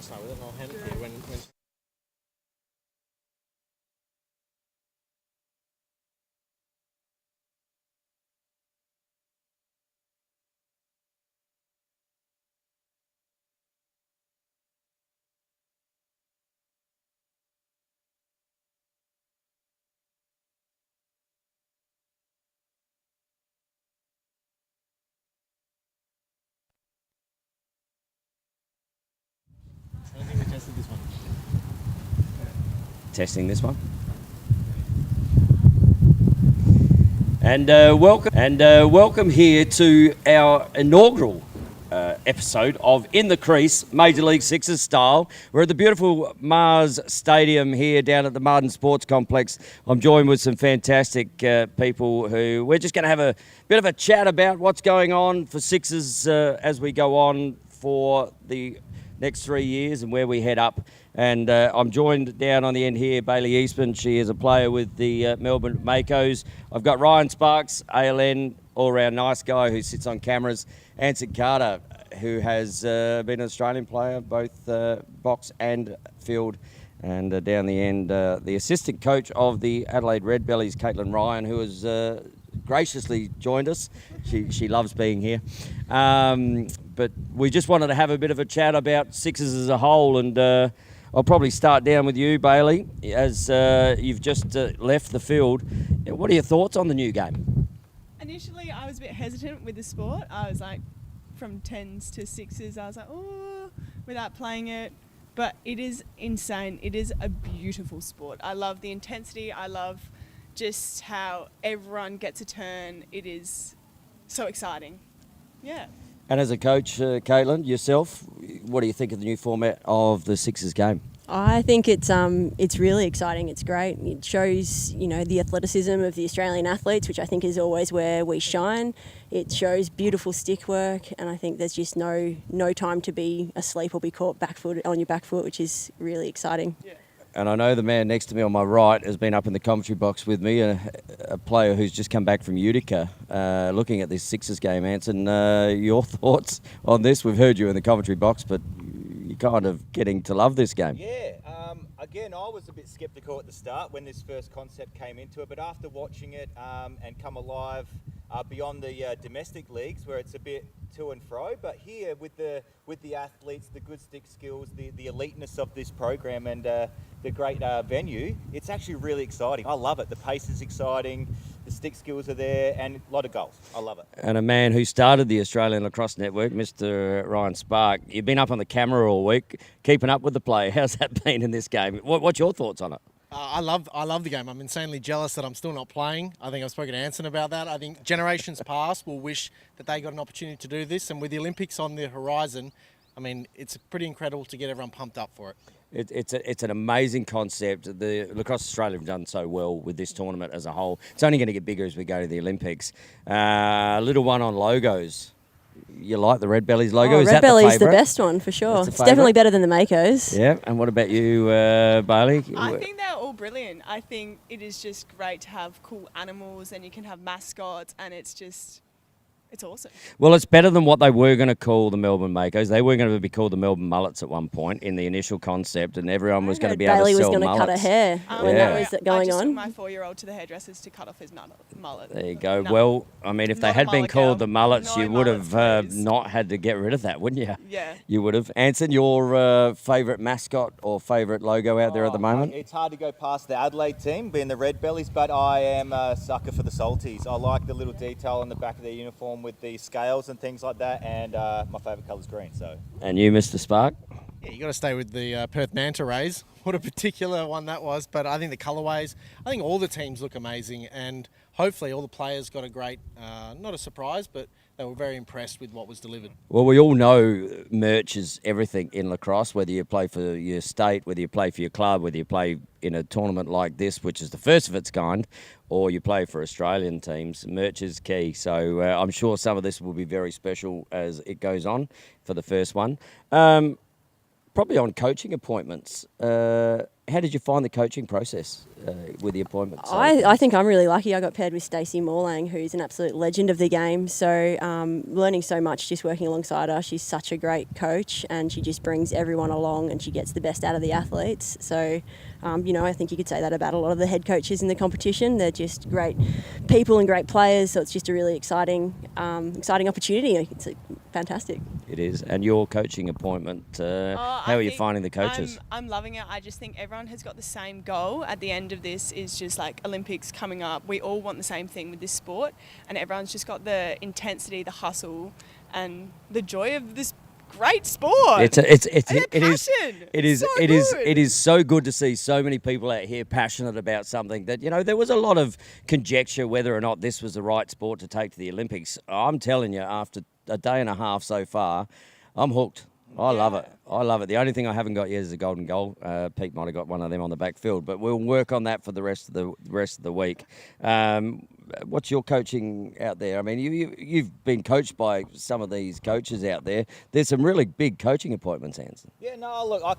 start with it and I'll hand it to you when I think we tested this one. Testing this one. And welcome here to our inaugural episode of In the Crease, Major League Sixers style. We're at the beautiful Mars Stadium here down at the Martin Sports Complex. I'm joined with some fantastic people who we're just going to have a bit of a chat about what's going on for Sixers as we go on for the next 3 years and where we head up. And I'm joined down on the end here, Bailey Eastman. She is a player with the Melbourne Makos. I've got Ryan Sparks, ALN, all-round nice guy who sits on cameras. Anson Carter, who has been an Australian player, both box and field. And down the end, the assistant coach of the Adelaide Red Bellies, Caitlin Ryan, who has graciously joined us. She loves being here. But we just wanted to have a bit of a chat about Sixers as a whole, and I'll probably start down with you, Bailey, as you've just left the field. What are your thoughts on the new game? Initially, I was a bit hesitant with the sport. I was like, from 10s to 6s, I was like, oh, without playing it. But it is insane. It is a beautiful sport. I love the intensity. I love just how everyone gets a turn. It is so exciting. Yeah. And as a coach, Caitlin, yourself, what do you think of the new format of the Sixers game? I think it's really exciting. It's great. It shows, the athleticism of the Australian athletes, which I think is always where we shine. It shows beautiful stick work, and I think there's just no time to be asleep or be caught on your back foot, which is really exciting. Yeah. And I know the man next to me on my right has been up in the commentary box with me, a player who's just come back from Utica, looking at this Sixers game. Anson, your thoughts on this? We've heard you in the commentary box, but you're kind of getting to love this game. Yeah, again, I was a bit sceptical at the start when this first concept came into it, but after watching it and come alive beyond the domestic leagues where it's a bit to and fro, but here with the athletes, the good stick skills, the eliteness of this program and the great venue, it's actually really exciting. I love it. The pace is exciting, the stick skills are there, and a lot of goals. I love it. And a man who started the Australian Lacrosse Network, Mr. Ryan Spark, you've been up on the camera all week, keeping up with the play. How's that been in this game? What's your thoughts on it? I love the game. I'm insanely jealous that I'm still not playing. I think I've spoken to Anson about that. I think generations past will wish that they got an opportunity to do this. And with the Olympics on the horizon, I mean, it's pretty incredible to get everyone pumped up for it. It's an amazing concept. The Lacrosse Australia have done so well with this tournament as a whole. It's only going to get bigger as we go to the Olympics. A little one on logos. You like the Red Bellies logo? Is Red that Belly's the the best one for sure. It's It's definitely better than the Makos. Yeah, and what about you, Bailey? I think they're all brilliant. I think it is just great to have cool animals and you can have mascots and it's awesome. Well, it's better than what they were going to call the Melbourne Makos. They were going to be called the Melbourne Mullets at one point in the initial concept, and everyone was going to be able Bailey to sell was going to cut her mullets. hair when that was going I just on. took my 4-year-old to the hairdressers to cut off his mullet. There you go. No. Well, I mean, if they Not a had been mullet called girl. the Mullets, No you would mullets, have please. not had to get rid of that, wouldn't you? Yeah. You would have. Anson, your favourite mascot or favourite logo out there at the moment? It's hard to go past the Adelaide team, being the Red Bellies, but I am a sucker for the Salties. I like the little detail on the back of their uniform with the scales and things like that, and my favourite colour is green. So. And you, Mr. Spark? Yeah, you got to stay with the Perth Manta Rays. What a particular one that was. But I think the colourways, I think all the teams look amazing, and hopefully all the players got a great, not a surprise, but they were very impressed with what was delivered. Well, we all know merch is everything in lacrosse, whether you play for your state, whether you play for your club, whether you play in a tournament like this, which is the first of its kind, or you play for Australian teams. Merch is key. So I'm sure some of this will be very special as it goes on for the first one. Probably on coaching appointments. How did you find the coaching process with the appointments? I think I'm really lucky. I got paired with Stacey Morlang, who's an absolute legend of the game. So learning so much just working alongside her. She's such a great coach, and she just brings everyone along, and she gets the best out of the athletes. So, I think you could say that about a lot of the head coaches in the competition. They're just great people and great players. So it's just a really exciting opportunity. It's fantastic. It is. And your coaching appointment, how are you finding the coaches? I'm loving it. I just think everyone has got the same goal at the end of this, is just like Olympics coming up. We all want the same thing with this sport, and everyone's just got the intensity, the hustle, and the joy of this great sport. It is so good to see so many people out here passionate about something that, there was a lot of conjecture whether or not this was the right sport to take to the Olympics. I'm telling you, after a day and a half so far, I'm hooked. I love it. I love it. The only thing I haven't got yet is a golden goal. Pete might have got one of them on the backfield, but we'll work on that for the rest of the week. What's your coaching out there? I mean, you've been coached by some of these coaches out there. There's some really big coaching appointments, Anson. Yeah, no, look, I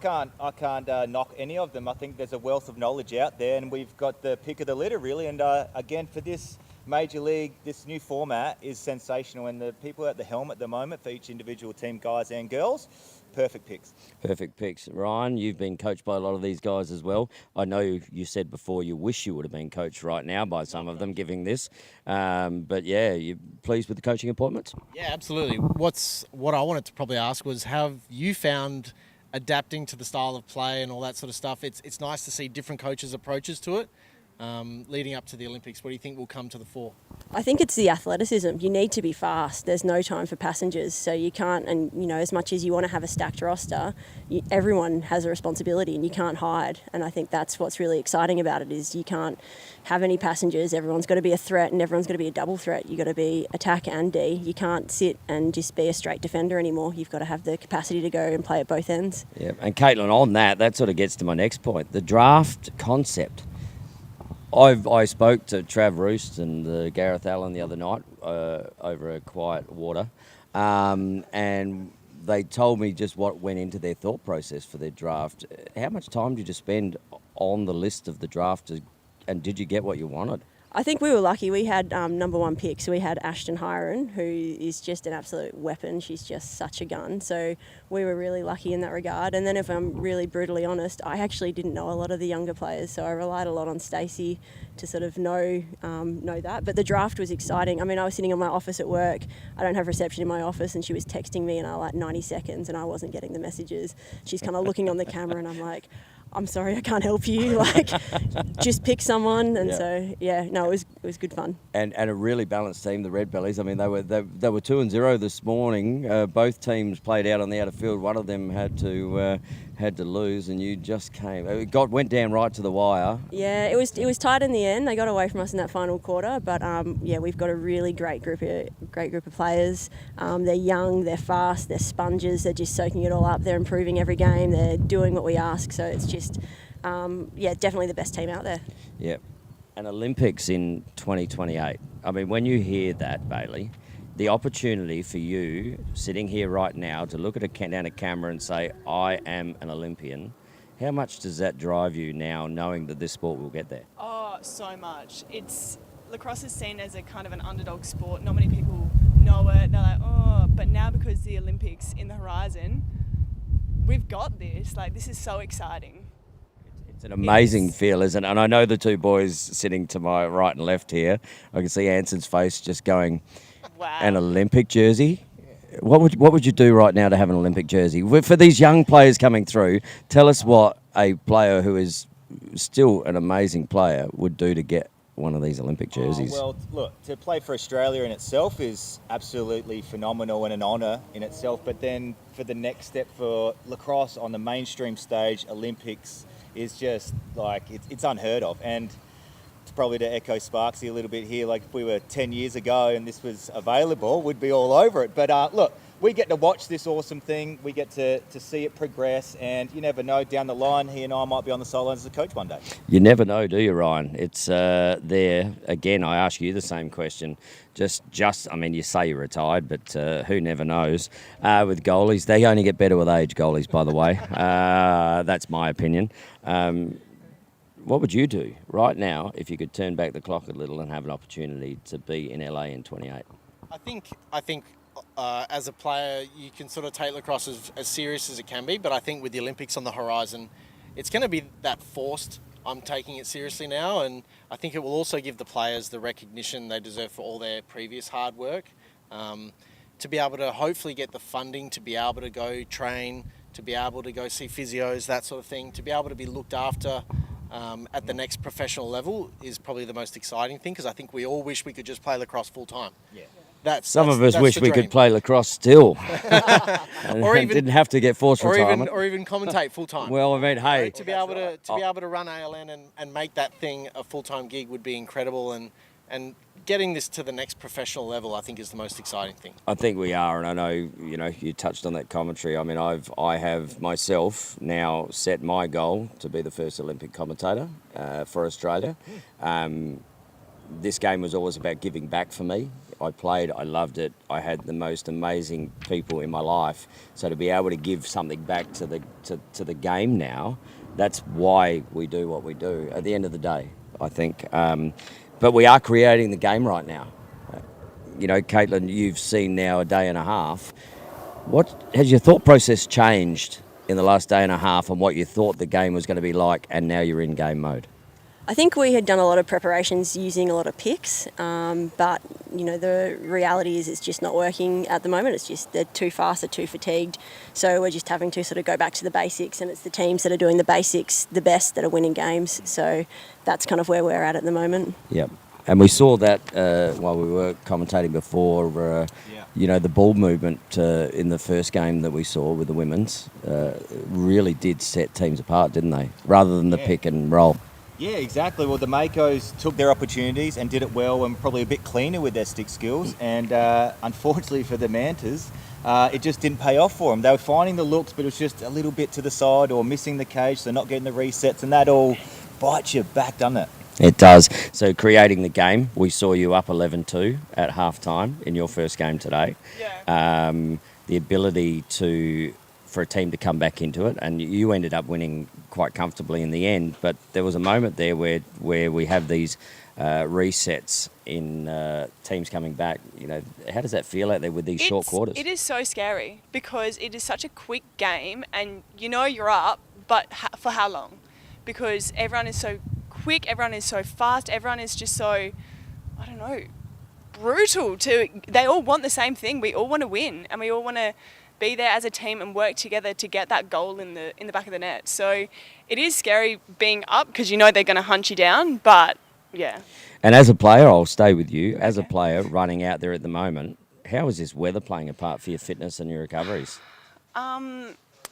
can't knock any of them. I think there's a wealth of knowledge out there, and we've got the pick of the litter, really. And again, for this Major League, this new format is sensational, and the people at the helm at the moment for each individual team, guys and girls, perfect picks. Perfect picks. Ryan, you've been coached by a lot of these guys as well. I know you said before you wish you would have been coached right now by some of them giving this. But yeah, you pleased with the coaching appointments? Yeah, absolutely. What I wanted to probably ask was, how have you found adapting to the style of play and all that sort of stuff? It's nice to see different coaches' approaches to it. Leading up to the Olympics, what do you think will come to the fore? I think it's the athleticism. You need to be fast. There's no time for passengers, so you can't. And as much as you want to have a stacked roster, everyone has a responsibility, and you can't hide. And I think that's what's really exciting about it, is you can't have any passengers. Everyone's got to be a threat, and everyone's got to be a double threat. You've got to be attack and D. You can't sit and just be a straight defender anymore. You've got to have the capacity to go and play at both ends. Yeah, and Caitlin, on that sort of gets to my next point, the draft concept. I spoke to Trav Roost and Gareth Allen the other night over a quiet water, and they told me just what went into their thought process for their draft. How much time did you spend on the list of the draft, and did you get what you wanted? I think we were lucky. We had number one pick, so we had Ashton Hiron, who is just an absolute weapon. She's just such a gun. So we were really lucky in that regard. And then, if I'm really brutally honest, I actually didn't know a lot of the younger players, so I relied a lot on Stacey to sort of know that. But the draft was exciting. I mean, I was sitting in my office at work. I don't have reception in my office, and she was texting me in 90 seconds, and I wasn't getting the messages. She's kind of looking on the camera, and I'm like, I'm sorry, I can't help you. Like, just pick someone. And so, it was good fun. And a really balanced team, the Red Bellies. I mean, they were 2-0 this morning. Both teams played out on the outer field. One of them had to lose, and you just came. It went down right to the wire. Yeah, it was tight in the end. They got away from us in that final quarter, but we've got a really great group of players. They're young, they're fast, they're sponges. They're just soaking it all up. They're improving every game. They're doing what we ask. So it's just, definitely the best team out there. Yeah, and Olympics in 2028. I mean, when you hear that, Bailey, the opportunity for you sitting here right now to look at down a camera and say, I am an Olympian, how much does that drive you now, knowing that this sport will get there? Oh, so much. Lacrosse is seen as a kind of an underdog sport. Not many people know it. They're like, oh, but now because the Olympics in the horizon, we've got this. Like, this is so exciting. It's an amazing feel, isn't it? And I know the two boys sitting to my right and left here, I can see Anson's face just going, wow. An Olympic jersey? What would you do right now to have an Olympic jersey? For these young players coming through, tell us what a player who is still an amazing player would do to get one of these Olympic jerseys. Well, look, to play for Australia in itself is absolutely phenomenal and an honour in itself. But then for the next step for lacrosse on the mainstream stage, Olympics is just like, it's unheard of. And probably to echo Sparksy a little bit here, like if we were 10 years ago and this was available, we'd be all over it. But look, we get to watch this awesome thing. We get to see it progress, and you never know, down the line, he and I might be on the sidelines as a coach one day. You never know, do you, Ryan? It's there. Again, I ask you the same question. I mean, you say you're retired, but who never knows? With goalies, they only get better with age, goalies, by the way. That's my opinion. What would you do right now if you could turn back the clock a little and have an opportunity to be in LA in 28? I think as a player, you can sort of take lacrosse as serious as it can be, but I think with the Olympics on the horizon, it's going to be that forced. I'm taking it seriously now, and I think it will also give the players the recognition they deserve for all their previous hard work. To be able to hopefully get the funding to be able to go train, to be able to go see physios, that sort of thing, to be able to be looked after at the next professional level is probably the most exciting thing, because I think we all wish we could just play lacrosse full time. Yeah. Some of us wish we could play lacrosse still, or even didn't have to get forced retirement, or even commentate full time. Well, I mean, hey, to be able to run ALN and make that thing a full time gig would be incredible, and getting this to the next professional level, I think, is the most exciting thing. I think we are, and I know you touched on that commentary. I mean, I have myself now set my goal to be the first Olympic commentator for Australia. This game was always about giving back for me. I played, I loved it. I had the most amazing people in my life. So to be able to give something back to the game now, that's why we do what we do. At the end of the day, I think. But we are creating the game right now. Caitlin, you've seen now a day and a half. What has your thought process changed in the last day and a half on what you thought the game was going to be like, and now you're in game mode? I think we had done a lot of preparations using a lot of picks, but the reality is it's just not working at the moment. It's just they're too fast, they're too fatigued. So we're just having to sort of go back to the basics, and it's the teams that are doing the basics the best that are winning games. So that's kind of where we're at the moment. Yep. And we saw that while we were commentating before, the ball movement in the first game that we saw with the women's really did set teams apart, didn't they? Rather than the pick and roll. Yeah, exactly. Well, the Makos took their opportunities and did it well, and probably a bit cleaner with their stick skills. And unfortunately for the Mantas, it just didn't pay off for them. They were finding the looks, but it was just a little bit to the side or missing the cage, so not getting the resets, and that all bites you back, doesn't it? It does. So creating the game, we saw you up 11-2 at halftime in your first game today. Yeah. The ability for a team to come back into it, and you ended up winning quite comfortably in the end, but there was a moment there where we have these resets in teams coming back. How does that feel out there with these short quarters? It is so scary because it is such a quick game, and you're up, but for how long? Because everyone is so quick, everyone is so fast, everyone is just so, I don't know, brutal. They all want the same thing. We all want to win, and we all want to be there as a team and work together to get that goal in the back of the net. So it is scary being up because they're going to hunt you down, but yeah. And as a player, I'll stay with you. As a player running out there at the moment, how is this weather playing a part for your fitness and your recoveries?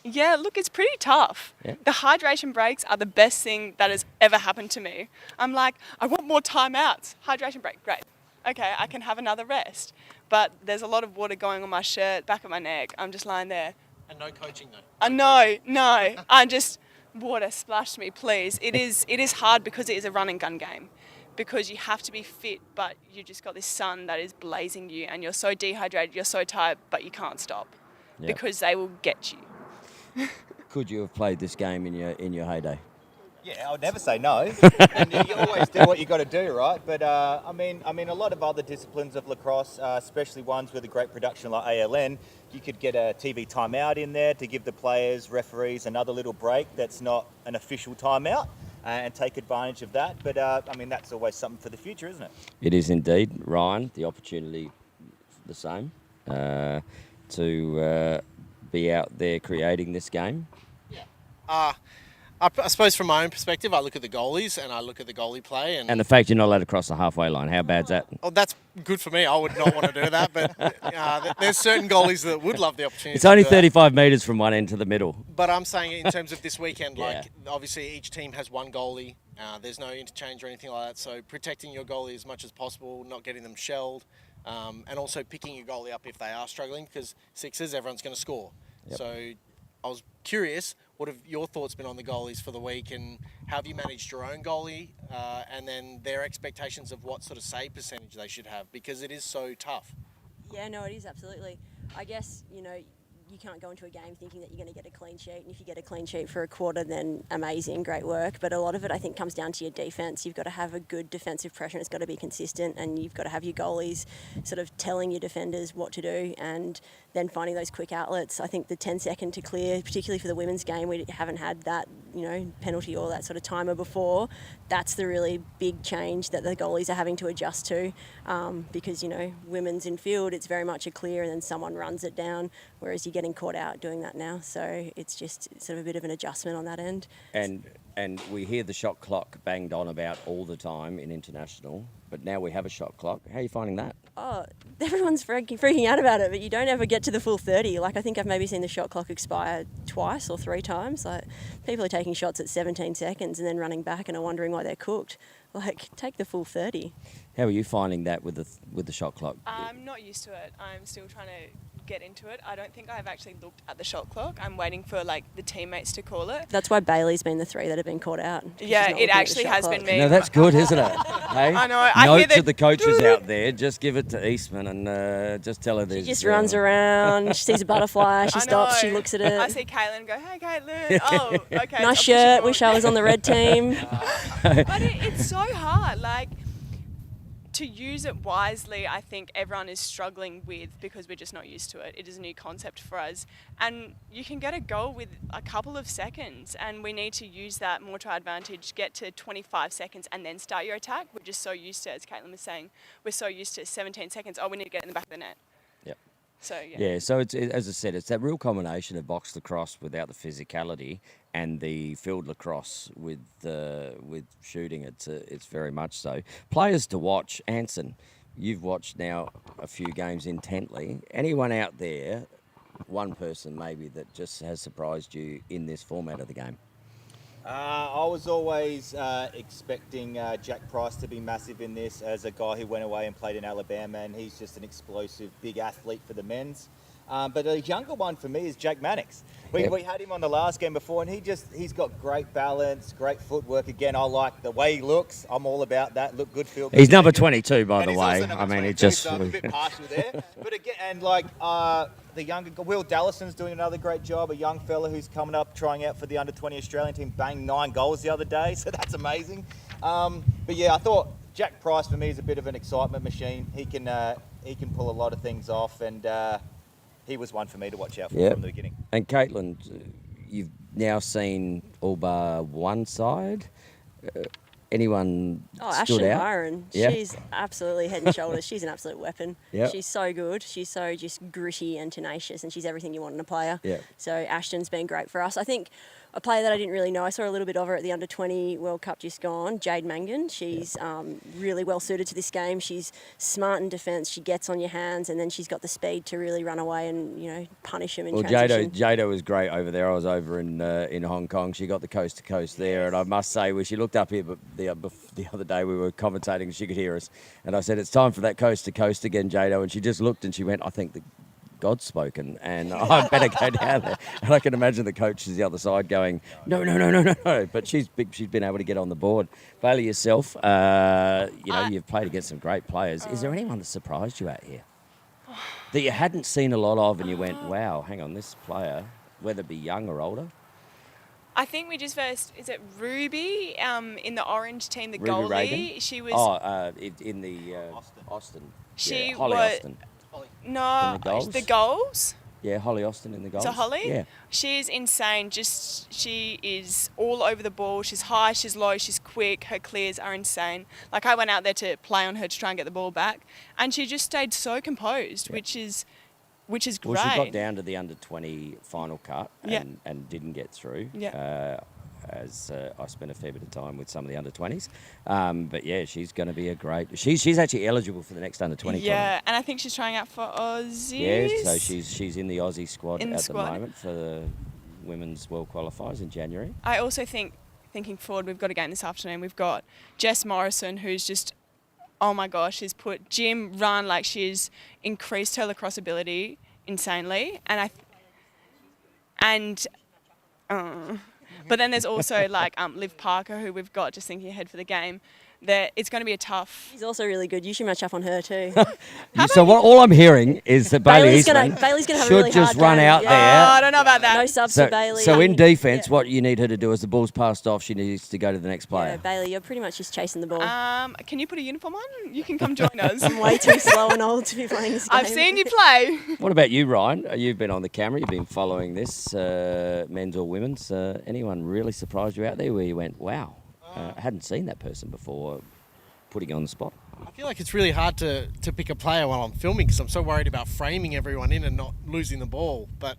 Yeah, look, it's pretty tough. Yeah. The hydration breaks are the best thing that has ever happened to me. I'm like, I want more timeouts. Hydration break, great. Okay, I can have another rest. But there's a lot of water going on my shirt, back of my neck. I'm just lying there. And no coaching though. No. I'm just, water, splash me, please. It is hard because it is a run and gun game. Because you have to be fit, but you just got this sun that is blazing you, and you're so dehydrated, you're so tired, but you can't stop. Yep. Because they will get you. Could you have played this game in your heyday? Yeah, I would never say no. And you always do what you got to do, right? But I mean, a lot of other disciplines of lacrosse, especially ones with a great production like ALN, you could get a TV timeout in there to give the players, referees, another little break that's not an official timeout, and take advantage of that. But that's always something for the future, isn't it? It is indeed, Ryan. The opportunity, the same, to be out there creating this game. Yeah. I suppose from my own perspective, I look at the goalies and I look at the goalie play. And the fact you're not allowed to cross the halfway line, how bad's that? Oh, that's good for me. I would not want to do that, but there's certain goalies that would love the opportunity. It's only 35 metres from one end to the middle. But I'm saying in terms of this weekend, Yeah. Obviously each team has one goalie. There's no interchange or anything like that. So protecting your goalie as much as possible, not getting them shelled. and also picking your goalie up if they are struggling, because Sixers, everyone's going to score. Yep. So I was curious, what have your thoughts been on the goalies for the week, and how have you managed your own goalie, and then their expectations of what sort of save percentage they should have, because it is so tough. Yeah, no, it is absolutely. I guess, you can't go into a game thinking that you're going to get a clean sheet, and if you get a clean sheet for a quarter, then amazing, great work. But a lot of it, I think, comes down to your defence. You've got to have a good defensive pressure, and it's got to be consistent, and you've got to have your goalies sort of telling your defenders what to do, and then finding those quick outlets. I think the 10-second to clear, particularly for the women's game, we haven't had that, penalty or that sort of timer before. That's the really big change that the goalies are having to adjust to, because, women's in field, it's very much a clear and then someone runs it down, whereas you're getting caught out doing that now. So it's just sort of a bit of an adjustment on that end. And we hear the shot clock banged on about all the time in international, but now we have a shot clock. How are you finding that? Oh, everyone's freaking out about it, but you don't ever get to the full 30. Like, I think I've maybe seen the shot clock expire twice or 3 times. Like, people are taking shots at 17 seconds and then running back and are wondering why they're cooked. Like, take the full 30. How are you finding that with the shot clock? I'm not used to it. I'm still trying to get into it. I don't think I've actually looked at the shot clock. I'm waiting for the teammates to call it. That's why Bailey's been the 3 that have been caught out. Yeah, it actually has been me. No, that's good, isn't it? Hey? I know. I hear Note to the the coaches out there, just give it to Eastman and just tell her She there's... just runs around, she sees a butterfly, she I stops, she know. looks at it. I see Caitlin and go, "Hey, Caitlin." Oh, okay. Nice shirt, wish I was on the red team. But it's so hard. To use it wisely, I think everyone is struggling with, because we're just not used to it. It is a new concept for us. And you can get a goal with a couple of seconds, and we need to use that more to our advantage, get to 25 seconds and then start your attack. We're just so used to, as Caitlin was saying, we're so used to 17 seconds. Oh, we need to get in the back of the net. Yep. So, yeah. Yeah, so it's, as I said, it's that real combination of box lacrosse without the physicality and the field lacrosse with shooting. It's very much so. Players to watch. Anson, you've watched now a few games intently. Anyone out there, one person maybe, that just has surprised you in this format of the game? I was always expecting Jack Price to be massive in this, as a guy who went away and played in Alabama, and he's just an explosive, big athlete for the men's. But a younger one for me is Jake Mannix. We had him on the last game before, and he's got great balance, great footwork. Again, I like the way he looks. I'm all about that. Look good, feel good. He's number 22, by And the he's way. also number I mean, 22, it just... so I'm a bit partial there. But again, and the younger Will Dallason's doing another great job. A young fella who's coming up, trying out for the under-20 Australian team, banged 9 goals the other day, so that's amazing. But yeah, I thought Jack Price for me is a bit of an excitement machine. He can pull a lot of things off, and he was one for me to watch out for from the beginning. And Caitlin, you've now seen all bar one side. Anyone stood Ashton out? Byron. Yeah. She's absolutely head and shoulders. She's an absolute weapon. Yeah. She's so good. She's so just gritty and tenacious, and she's everything you want in a player. Yeah. So Ashton's been great for us. I think a player that I didn't really know, I saw a little bit of her at the Under-20 World Cup just gone, Jade Mangan. She's really well suited to this game. She's smart in defence. She gets on your hands, and then she's got the speed to really run away and, punish them in transition. Jado was great over there. I was over in Hong Kong. She got the coast to coast there, and I must say, when she looked up here, but the other day we were commentating, and she could hear us, and I said, "It's time for that coast to coast again, Jado," and she just looked and she went, "I think God's spoken, and I better go down there." And I can imagine the coaches the other side going, "No." But she's been able to get on the board. Bailey, yourself, you've played against some great players. Is there anyone that surprised you out here that you hadn't seen a lot of, and you went, "Wow, hang on, this player, whether it be young or older"? I think we just first, is it Ruby in the orange team, the Ruby goalie? Reagan? She was... In the Austin. She Holly was... Austin. No, In the goals? the goals. Yeah, Holly Austin in the goals. So Holly? Yeah. She's insane. She is all over the ball. She's high, she's low, she's quick. Her clears are insane. I went out there to play on her to try and get the ball back, and she just stayed so composed, which is great. Well, she got down to the under-20 final cut and didn't get through. Yeah. As I spent a fair bit of time with some of the under-20s. But yeah, she's going to be a great... She's actually eligible for the next under-20 tournament. Yeah, and I think she's trying out for Aussies. Yeah, so she's in the Aussie squad the the moment for the Women's World Qualifiers in January. I also think, thinking forward, we've got a game this afternoon. We've got Jess Morrison, who's just oh my gosh, she's put gym, run, like she's increased her lacrosse ability insanely. But then there's also like Liv Parker, who we've got just thinking ahead for the game. That it's going to be a tough. She's also really good. You should match up on her too. So all I'm hearing is that Bailey Eastman Bailey's gonna have a should really just hard run game. out Oh, there. I don't know about that. No subs for Bailey. So in defence, Yeah. what you need her to do is the ball's passed off, she needs to go to the next player. Yeah, Bailey, you're pretty much just chasing the ball. Can you put a uniform on? You can come join us. I'm way too slow and old to be playing this game. I've seen you play. What about you, Ryan? You've been on the camera, you've been following this, men's or women's. Anyone really surprised you out there where you went, wow, I hadn't seen that person before, putting you on the spot? I feel like it's really hard to pick a player while I'm filming because I'm so worried about framing everyone in and not losing the ball. But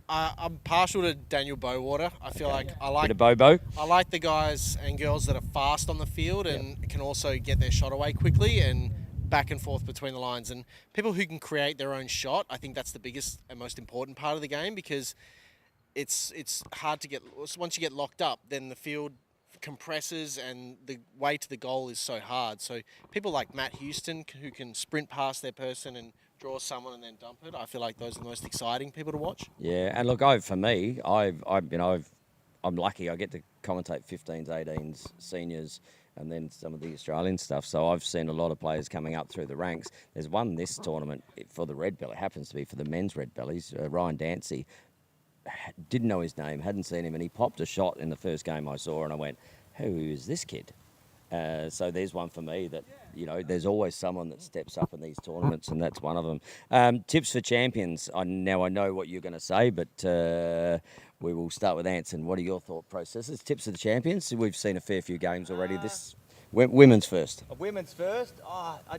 I'm partial to Daniel Bowater. I feel like Bit of Bobo. I like the guys and girls that are fast on the field and can also get their shot away quickly and back and forth between the lines. And people who can create their own shot, I think that's the biggest and most important part of the game because it's hard to get, once you get locked up, then the field compresses and the way to the goal is so hard. So people like Matt Houston who can sprint past their person and draw someone and then dump it, I feel like those are the most exciting people to watch. Yeah, and look, for me, I'm lucky. I get to commentate 15s, 18s, seniors, and then some of the Australian stuff. So I've seen a lot of players coming up through the ranks. There's one this tournament for the Red Belly. It happens to be for the men's Red Bellies. Ryan Dancy. Didn't know his name, hadn't seen him, and he popped a shot in the first game I saw, and I went, who is this kid? So there's one for me that, there's always someone that steps up in these tournaments, and that's one of them. Tips for champions. Now I know what you're going to say, but we will start with Anson. What are your thought processes? Tips for the champions? We've seen a fair few games already. This women's first. Women's first. I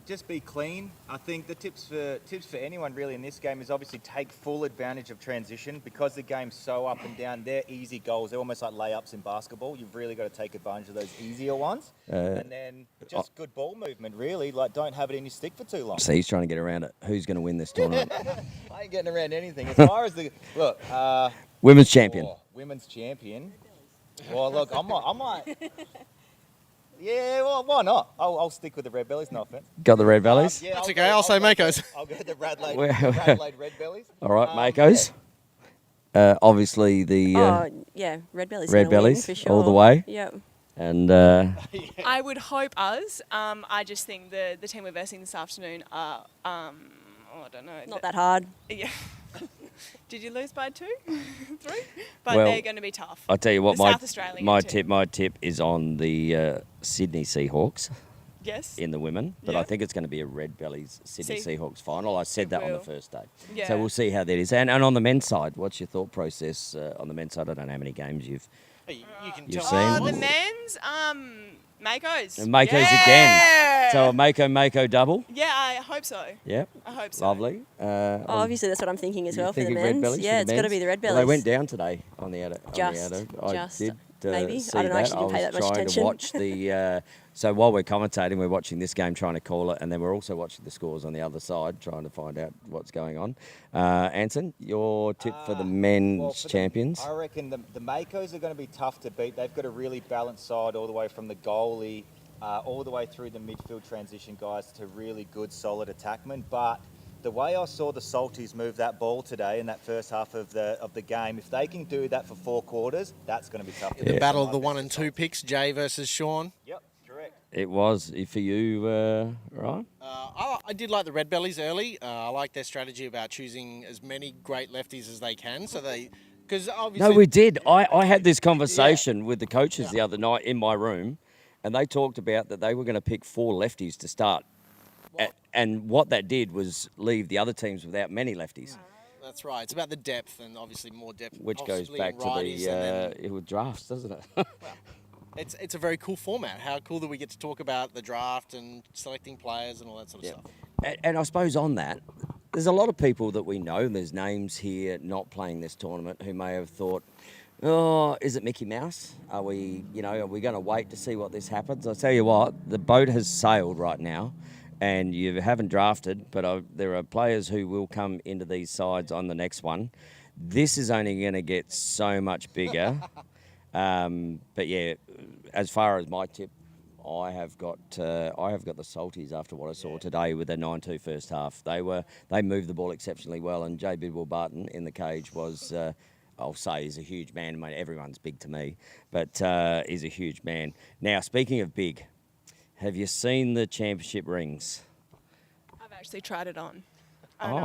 just be clean. I think the tips for anyone really in this game is obviously take full advantage of transition because the game's so up and down. They're easy goals. They're almost like layups in basketball. You've really got to take advantage of those easier ones. And then just good ball movement, really. Like, don't have it in your stick for too long. So he's trying to get around it. Who's going to win this tournament? I ain't getting around anything. As far as the look, Women's champion. Women's champion. Well, look, I might. Yeah, well, why not? I'll stick with the Red Bellies, no offence. Got the Red Bellies? Yeah, That's okay, I'll say Makos. I'll go the Radlade Red Bellies. All right, Makos. Obviously the Red Bellies. Red Bellies, for sure. all the way. Yep. And I would hope us. I just think the team we're versing this afternoon are, I don't know. Not that hard. Yeah. Did you lose by 2, 3? But Well, they're going to be tough. I'll tell you what, The South Australian team. my tip is on the Sydney Seahawks Yes. in the women, but Yeah. I think it's going to be a Red Bellies Sydney See, Seahawks final. I said that on the will. first day. Yeah. So we'll see how that is. And on the men's side, what's your thought process on the men's side? I don't know how many games you've You can You've tell. seen? The men's, Makos. And Makos Yeah. again. So a Mako double. Yeah, I hope so. Yep. I hope so. Lovely. Obviously, that's what I'm thinking as You well for the thinking Red men's. Bellies for Yeah, the it's got to men's? be the Red Bellies. Well, they went down today on the Addo. Just, I did maybe. see I don't know, I that. actually didn't pay that much was trying attention. to watch the. So while we're commentating, we're watching this game, trying to call it, and then we're also watching the scores on the other side, trying to find out what's going on. Anson, your tip for the men's Well, for champions? I reckon the Makos are going to be tough to beat. They've got a really balanced side all the way from the goalie, all the way through the midfield transition guys to really good, solid attackmen. But the way I saw the Salties move that ball today in that first half of the game, if they can do that for 4 quarters, that's going to be tough. The battle of the 1 and 2 picks, Jay versus Sean. Yep, correct. It was for you, right? I did like the Red Bellies early. I like their strategy about choosing as many great lefties as they can. So because obviously. No, we did. I had this conversation with the coaches the other night in my room, and they talked about that they were going to pick 4 lefties to start. And what that did was leave the other teams without many lefties, That's right. It's about the depth and obviously more depth. which goes possibly back in to righties and then- the drafts, doesn't it? It's a very cool format. How cool that we get to talk about the draft and selecting players and all that sort of stuff. And I suppose on that, there's a lot of people that we know. There's names here not playing this tournament who may have thought, oh, is it Mickey Mouse? Are we going to wait to see what this happens? I'll tell you what, the boat has sailed right now. And you haven't drafted, but there are players who will come into these sides on the next one. This is only going to get so much bigger. But yeah, as far as my tip, I have got the Salties after what I saw today with their 9-2 first half. They moved the ball exceptionally well, and Jay Bidwell Barton in the cage was. I'll say he's a huge man. I mean, everyone's big to me, but he's a huge man. Now, speaking of big, have you seen the championship rings? I've actually tried it on.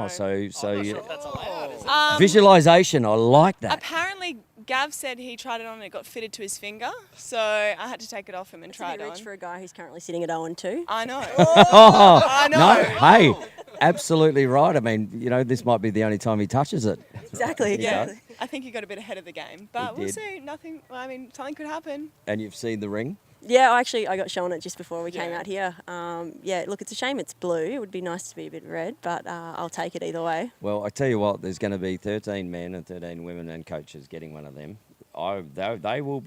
So you, That's allowed, is it? visualization. I like that. Apparently, Gav said he tried it on and it got fitted to his finger, so I had to take it off him and It's try a it bit on. rich for a guy who's currently sitting at 0-2. I know. Oh, I know. no, hey, absolutely right. I mean, this might be the only time he touches it. Exactly. Yeah, I think he got a bit ahead of the game, but He we'll did. see. Nothing. Well, I mean, something could happen. And you've seen the ring? Yeah, I got shown it just before we came Yeah. out here. Look, it's a shame it's blue. It would be nice to be a bit red, but I'll take it either way. Well, I tell you what, there's going to be 13 men and 13 women and coaches getting one of them. They will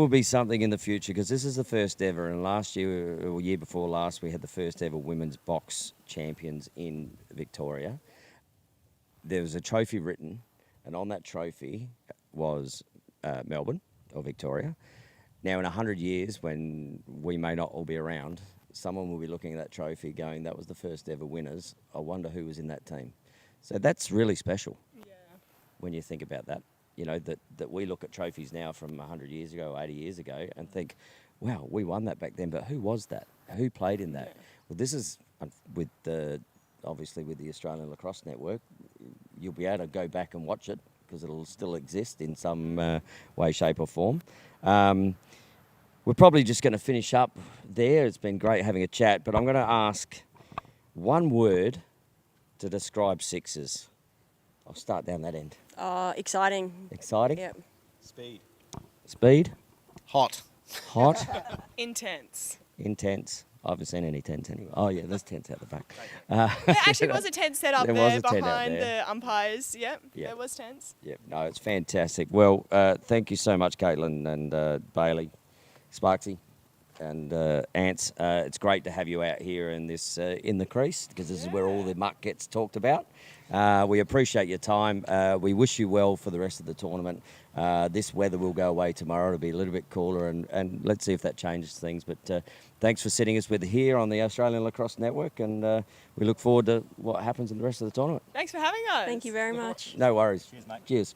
be something in the future, because this is the first ever. And last year, or year before last, we had the first ever women's box champions in Victoria. There was a trophy written, and on that trophy was Melbourne or Victoria. Now, in 100 years, when we may not all be around, someone will be looking at that trophy going, that was the first ever winners. I wonder who was in that team. So that's really special when you think about that. That we look at trophies now from 100 years ago, 80 years ago, and think, wow, we won that back then, but who was that? Who played in that? Yeah. Well, this is obviously with the Australian Lacrosse Network, you'll be able to go back and watch it, because it'll still exist in some way, shape or form. We're probably just going to finish up there. It's been great having a chat, but I'm going to ask one word to describe Sixers. I'll start down that end. Exciting. Exciting? Yep. Speed. Speed? Hot. Hot? Intense. Intense? I haven't seen any tents anyway. Oh, yeah, there's tents out the back. There actually was a tent set up There was there a tent out behind there. the umpires. Yep, Yep. there was tents. Yeah, no, it's fantastic. Well, thank you so much, Caitlin and Bailey, Sparksy, and Ants. It's great to have you out here in this in the crease, because this is where all the muck gets talked about. We appreciate your time. We wish you well for the rest of the tournament. This weather will go away tomorrow. It'll be a little bit cooler, and let's see if that changes things. But thanks for sitting us with here on the Australian Lacrosse Network, and we look forward to what happens in the rest of the tournament. Thanks for having us. Thank you very much. No worries. Cheers, mate. Cheers.